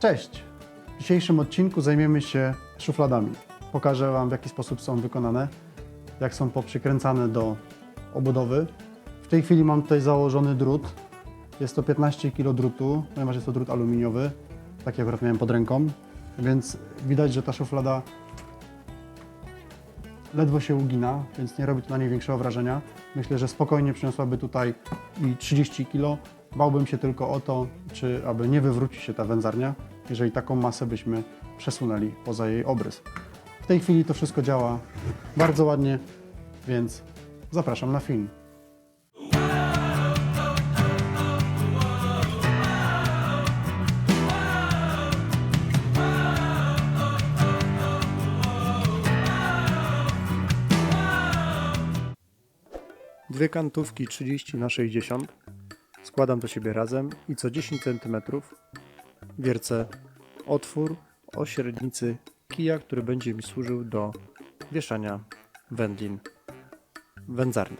Cześć! W dzisiejszym odcinku zajmiemy się szufladami. Pokażę Wam, w jaki sposób są wykonane, jak są poprzykręcane do obudowy. W tej chwili mam tutaj założony drut. Jest to 15 kg drutu, ponieważ jest to drut aluminiowy. Taki akurat miałem pod ręką, więc widać, że ta szuflada ledwo się ugina, więc nie robi to na niej większego wrażenia. Myślę, że spokojnie przyniosłaby tutaj i 30 kg. Bałbym się tylko o to, aby nie wywróci się ta wędzarnia, jeżeli taką masę byśmy przesunęli poza jej obrys. W tej chwili to wszystko działa bardzo ładnie, więc zapraszam na film. Dwie kantówki 30 na 60 składam do siebie razem i co 10 cm wiercę otwór o średnicy kija, który będzie mi służył do wieszania wędlin w wędzarni.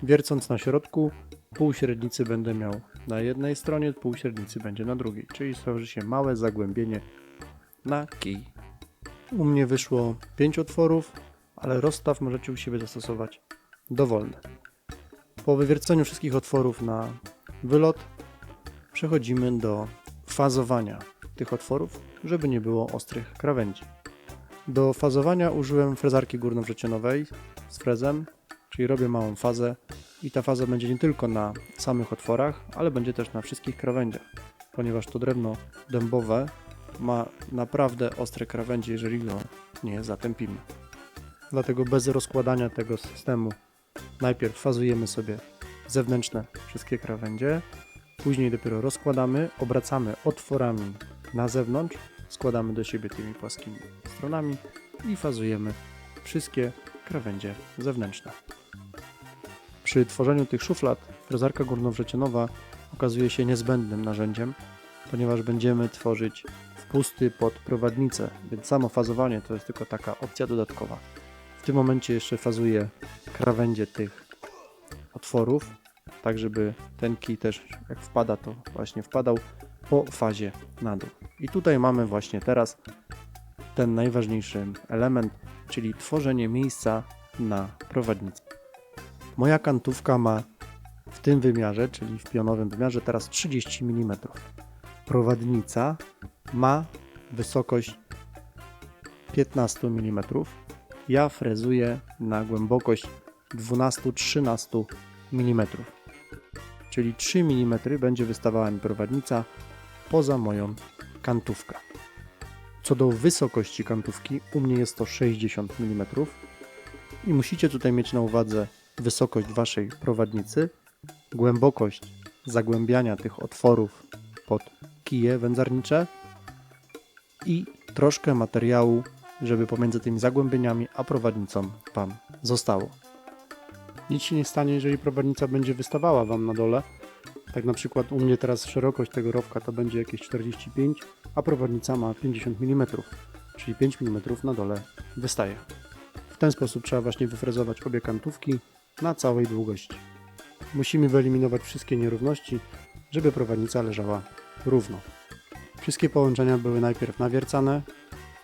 Wiercąc na środku, pół średnicy będę miał na jednej stronie, pół średnicy będzie na drugiej, czyli stworzy się małe zagłębienie na kij. U mnie wyszło 5 otworów, ale rozstaw możecie u siebie zastosować dowolny. Po wywierceniu wszystkich otworów na wylot przechodzimy do fazowania tych otworów, żeby nie było ostrych krawędzi. Do fazowania użyłem frezarki górnowrzecionowej z frezem, czyli robię małą fazę i ta faza będzie nie tylko na samych otworach, ale będzie też na wszystkich krawędziach, ponieważ to drewno dębowe ma naprawdę ostre krawędzie, jeżeli go nie zatępimy. Dlatego bez rozkładania tego systemu najpierw fazujemy sobie zewnętrzne wszystkie krawędzie, później dopiero rozkładamy, obracamy otworami na zewnątrz, składamy do siebie tymi płaskimi stronami i fazujemy wszystkie krawędzie zewnętrzne. Przy tworzeniu tych szuflad frezarka górnowrzecionowa okazuje się niezbędnym narzędziem, ponieważ będziemy tworzyć wpusty pod prowadnicę, więc samo fazowanie to jest tylko taka opcja dodatkowa. W tym momencie jeszcze fazuję krawędzie tych otworów, tak żeby ten kij też jak wpada, to właśnie wpadał po fazie na dół. I tutaj mamy właśnie teraz ten najważniejszy element, czyli tworzenie miejsca na prowadnicę. Moja kantówka ma w tym wymiarze, czyli w pionowym wymiarze, teraz 30 mm. Prowadnica ma wysokość 15 mm. Ja frezuję na głębokość 12-13 mm. Czyli 3 mm będzie wystawała mi prowadnica poza moją kantówkę. Co do wysokości kantówki, u mnie jest to 60 mm i musicie tutaj mieć na uwadze wysokość waszej prowadnicy, głębokość zagłębiania tych otworów pod kije wędzarnicze i troszkę materiału, żeby pomiędzy tymi zagłębieniami a prowadnicą Wam zostało. Nic się nie stanie, jeżeli prowadnica będzie wystawała Wam na dole. Tak na przykład u mnie teraz szerokość tego rowka to będzie jakieś 45, a prowadnica ma 50 mm, czyli 5 mm na dole wystaje. W ten sposób trzeba właśnie wyfrezować obie kantówki na całej długości. Musimy wyeliminować wszystkie nierówności, żeby prowadnica leżała równo. Wszystkie połączenia były najpierw nawiercane,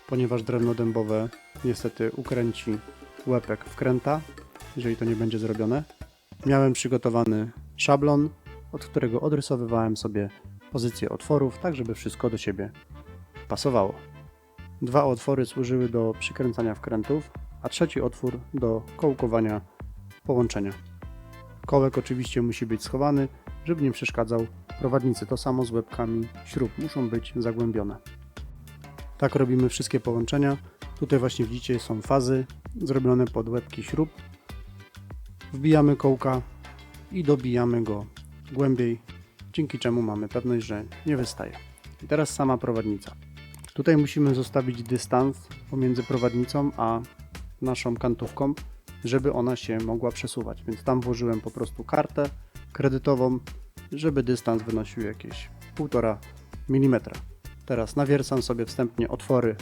ponieważ drewno dębowe niestety ukręci łepek wkręta, jeżeli to nie będzie zrobione. Miałem przygotowany szablon, od którego odrysowywałem sobie pozycję otworów, tak żeby wszystko do siebie pasowało. Dwa otwory służyły do przykręcania wkrętów, a trzeci otwór do kołkowania połączenia. Kołek oczywiście musi być schowany, żeby nie przeszkadzał prowadnicy. To samo z łepkami śrub, muszą być zagłębione. Tak robimy wszystkie połączenia. Tutaj właśnie widzicie, są fazy zrobione pod łepki śrub. Wbijamy kołka i dobijamy go głębiej, dzięki czemu mamy pewność, że nie wystaje. I teraz sama prowadnica. Tutaj musimy zostawić dystans pomiędzy prowadnicą a naszą kantówką, żeby ona się mogła przesuwać. Więc tam włożyłem po prostu kartę kredytową, żeby dystans wynosił jakieś 1,5 mm. Teraz nawiercam sobie wstępnie otwory,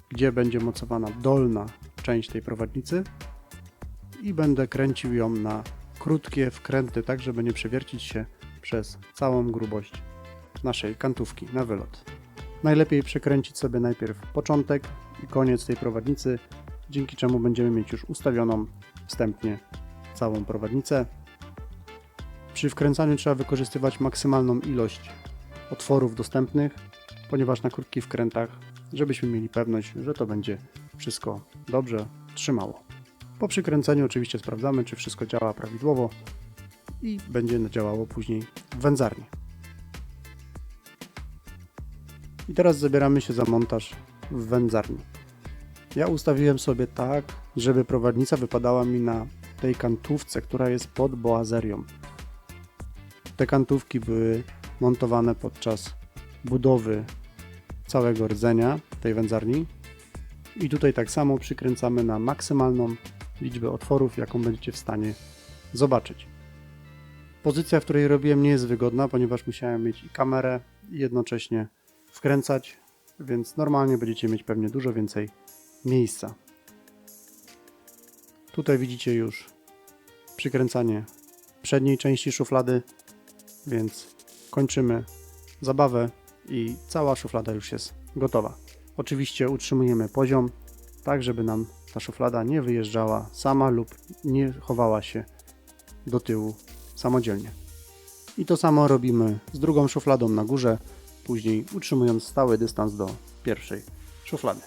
gdzie będzie mocowana dolna część tej prowadnicy i będę kręcił ją na krótkie wkręty, tak żeby nie przewiercić się przez całą grubość naszej kantówki na wylot. Najlepiej przekręcić sobie najpierw początek i koniec tej prowadnicy, dzięki czemu będziemy mieć już ustawioną wstępnie całą prowadnicę. Przy wkręcaniu trzeba wykorzystywać maksymalną ilość otworów dostępnych, ponieważ na krótkich wkrętach, żebyśmy mieli pewność, że to będzie wszystko dobrze trzymało. Po przykręceniu oczywiście sprawdzamy, czy wszystko działa prawidłowo i będzie działało później w wędzarni. I teraz zabieramy się za montaż w wędzarni. Ja ustawiłem sobie tak, żeby prowadnica wypadała mi na tej kantówce, która jest pod boazerią. Te kantówki były montowane podczas budowy całego rdzenia tej wędzarni. I tutaj tak samo przykręcamy na maksymalną liczbę otworów, jaką będziecie w stanie zobaczyć. Pozycja, w której robiłem, nie jest wygodna, ponieważ musiałem mieć i kamerę i jednocześnie wkręcać, więc normalnie będziecie mieć pewnie dużo więcej miejsca. Tutaj widzicie już przykręcanie przedniej części szuflady, więc kończymy zabawę i cała szuflada już jest gotowa. Oczywiście utrzymujemy poziom, tak żeby nam ta szuflada nie wyjeżdżała sama lub nie chowała się do tyłu samodzielnie. I to samo robimy z drugą szufladą na górze, później utrzymując stały dystans do pierwszej szuflady.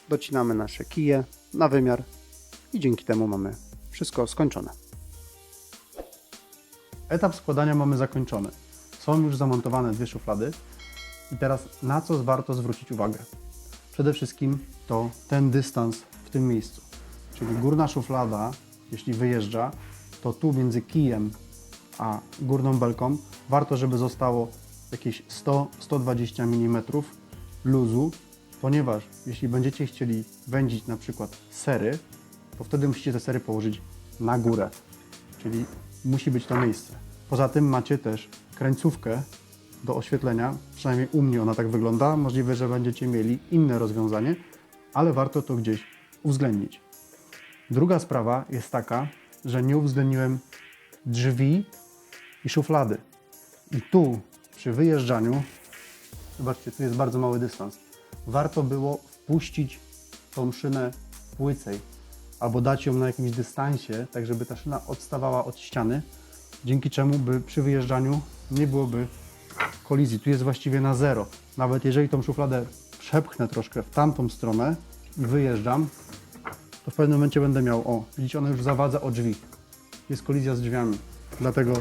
Docinamy nasze kije na wymiar i dzięki temu mamy wszystko skończone. Etap składania mamy zakończony. Są już zamontowane dwie szuflady i teraz na co warto zwrócić uwagę? Przede wszystkim to ten dystans w tym miejscu. Czyli górna szuflada, jeśli wyjeżdża, to tu między kijem a górną belką warto, żeby zostało jakieś 100-120 mm luzu, ponieważ jeśli będziecie chcieli wędzić na przykład sery, to wtedy musicie te sery położyć na górę, czyli musi być to miejsce. Poza tym macie też krańcówkę do oświetlenia, przynajmniej u mnie ona tak wygląda, możliwe, że będziecie mieli inne rozwiązanie, ale warto to gdzieś uwzględnić. Druga sprawa jest taka, że nie uwzględniłem drzwi i szuflady. I tu przy wyjeżdżaniu, zobaczcie, tu jest bardzo mały dystans, warto było wpuścić tą szynę płycej albo dać ją na jakimś dystansie, tak żeby ta szyna odstawała od ściany, dzięki czemu by przy wyjeżdżaniu nie byłoby kolizji. Tu jest właściwie na zero. Nawet jeżeli tą szufladę przepchnę troszkę w tamtą stronę i wyjeżdżam, to w pewnym momencie będę miał, o, widzicie, ona już zawadza o drzwi. Jest kolizja z drzwiami. Dlatego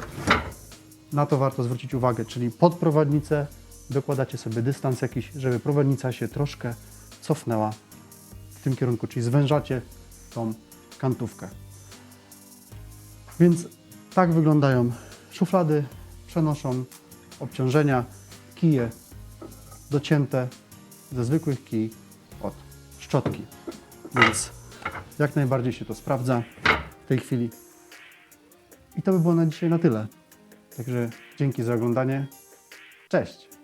na to warto zwrócić uwagę, czyli pod prowadnicę dokładacie sobie dystans jakiś, żeby prowadnica się troszkę cofnęła w tym kierunku, czyli zwężacie tą kantówkę. Więc tak wyglądają szuflady, przenoszą obciążenia, kije docięte ze zwykłych kij od szczotki. Więc jak najbardziej się to sprawdza w tej chwili. I to by było na dzisiaj na tyle. Także dzięki za oglądanie. Cześć!